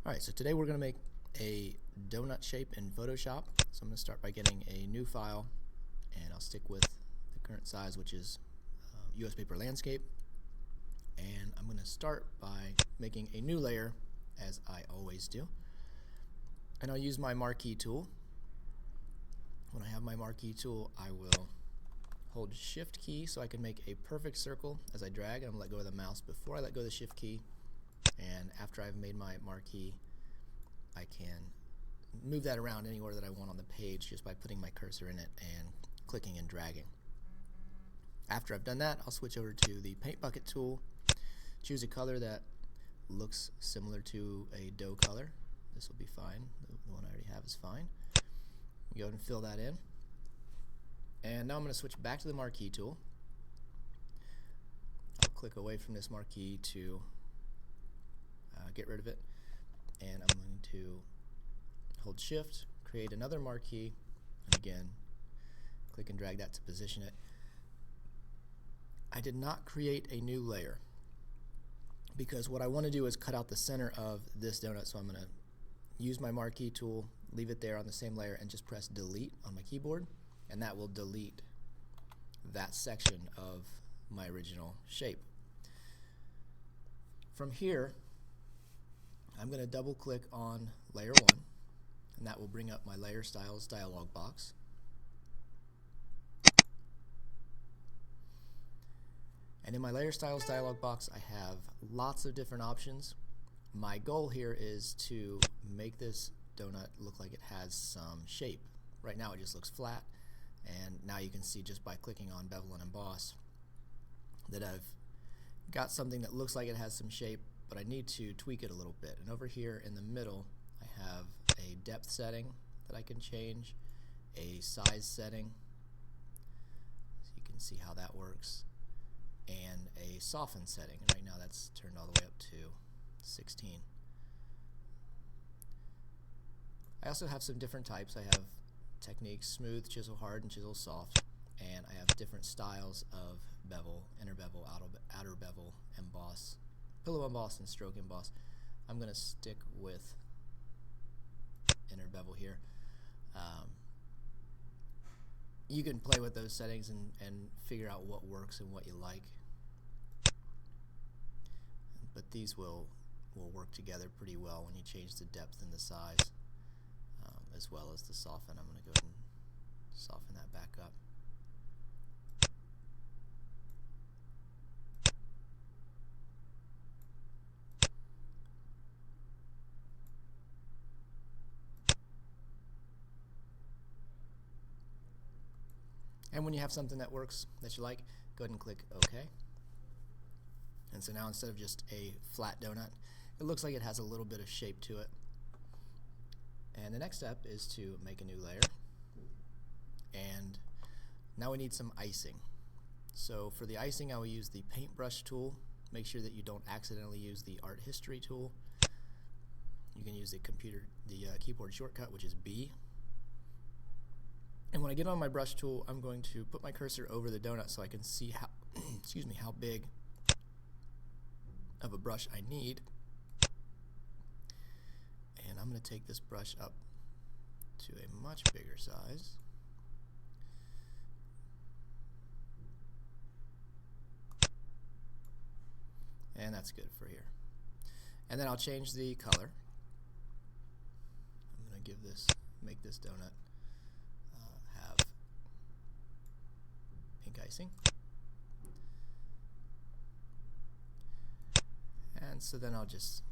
Alright, so today we're going to make a donut shape in Photoshop. So I'm going to start by getting a new file, and I'll stick with the current size, which is US paper landscape. And I'm going to start by making a new layer, as I always do. And I'll use my marquee tool. When I have my marquee tool, I will hold shift key so I can make a perfect circle as I drag. I'm going to let go of the mouse before I let go of the shift key. And after I've made my marquee, I can move that around anywhere that I want on the page just by putting my cursor in it and clicking and dragging. After I've done that, I'll switch over to the paint bucket tool, choose a color that looks similar to a dough color. This will be fine. The one I already have is fine. Go ahead and fill that in. And now I'm going to switch back to the marquee tool. I'll click away from this marquee to get rid of it, and I'm going to hold shift, create another marquee, and again click and drag that to position it. I did not create a new layer because what I want to do is cut out the center of this donut, so I'm going to use my marquee tool, leave it there on the same layer, and just press delete on my keyboard, and that will delete that section of my original shape. From here, I'm going to double click on layer 1, and that will bring up my layer styles dialog box. And in my layer styles dialog box, I have lots of different options. My goal here is to make this donut look like it has some shape. Right now it just looks flat, and now you can see just by clicking on bevel and emboss that I've got something that looks like it has some shape, but I need to tweak it a little bit. And over here in the middle, I have a depth setting that I can change, a size setting, so you can see how that works, and a soften setting. And right now that's turned all the way up to 16. I also have some different types. I have techniques: smooth, chisel hard, and chisel soft. And I have different styles of bevel: inner bevel, outer bevel, emboss, pillow emboss, and stroke emboss. I'm going to stick with inner bevel here. You can play with those settings and figure out what works and what you like. But these will work together pretty well when you change the depth and the size, as well as the soften. I'm going to go ahead and soften that back up. And when you have something that works that you like, go ahead and click OK. And so now instead of just a flat donut, it looks like it has a little bit of shape to it. And the next step is to make a new layer. And now we need some icing. So for the icing, I will use the paintbrush tool. Make sure that you don't accidentally use the art history tool. You can use the keyboard shortcut, which is B. And when I get on my brush tool, I'm going to put my cursor over the donut so I can see how excuse me, how big of a brush I need. And I'm going to take this brush up to a much bigger size. And that's good for here. And then I'll change the color. I'm going to make this donut have pink icing. And so then I'll just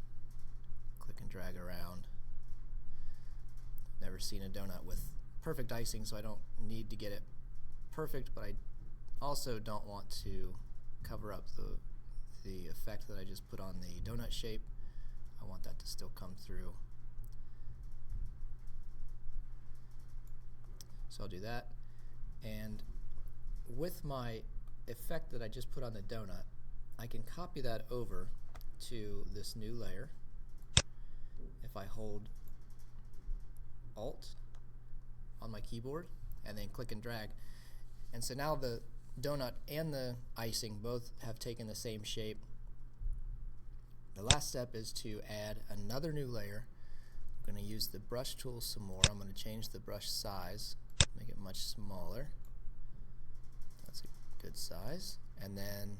click and drag around. Never seen a donut with perfect icing, so I don't need to get it perfect, but I also don't want to cover up the effect that I just put on the donut shape. I want that to still come through. So I'll do that. And with my effect that I just put on the donut, I can copy that over to this new layer if I hold Alt on my keyboard and then click and drag. And so now the donut and the icing both have taken the same shape. The last step is to add another new layer. I'm going to use the brush tool some more. I'm going to change the brush size, make it much smaller. That's a good size. And then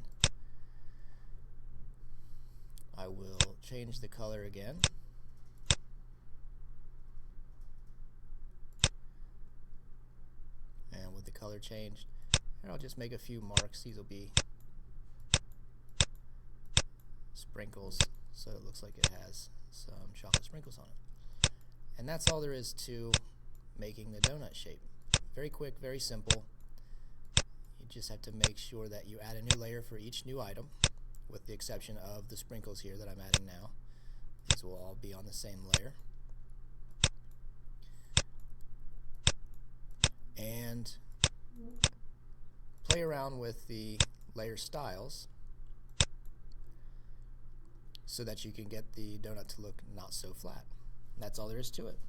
I will change the color again. And with the color changed, and I'll just make a few marks. These will be sprinkles, so it looks like it has some chocolate sprinkles on it. And that's all there is to making the donut shape. Very quick, very simple. You just have to make sure that you add a new layer for each new item, with the exception of the sprinkles here that I'm adding now. These will all be on the same layer. And play around with the layer styles so that you can get the donut to look not so flat. That's all there is to it.